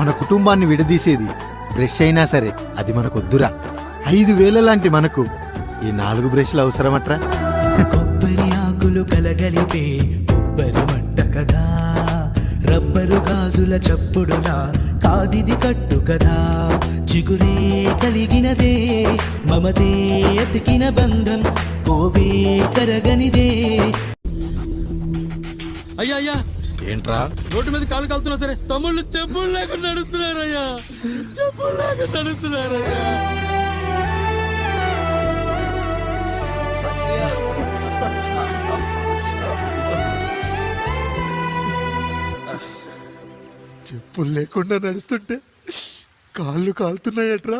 మన కుటుంబాన్ని విడదీసేది బ్రష్ అయినా సరే అది మనకొద్దురా. 5,000 లాంటి మనకు ఈ 4 బ్రష్లు అవసరమట్రా. కొబ్బరి ఆకులు కలగలిపే కొబ్బరి మట్ట కదా, రబ్బరు గాజుల చప్పుడులా కాదిది కట్టు కదా. చిగురే కలిగినదే మమతే ఎతికిన బంధం, కోవే కరగనిదే. అయ్యా అయ్యా, ఏంట్రా రోడ్డు మీద కాలు కాలుతున్నా సరే తమ్ముళ్ళు చెప్పులు లేకుండా నడుస్తున్నారయ్యా, చెప్పులు లేకుండా నడుస్తున్నారయ్యా. చెప్పులు లేకుండా నడుస్తుంటే కాళ్ళు కాలుతున్నాయట్రా.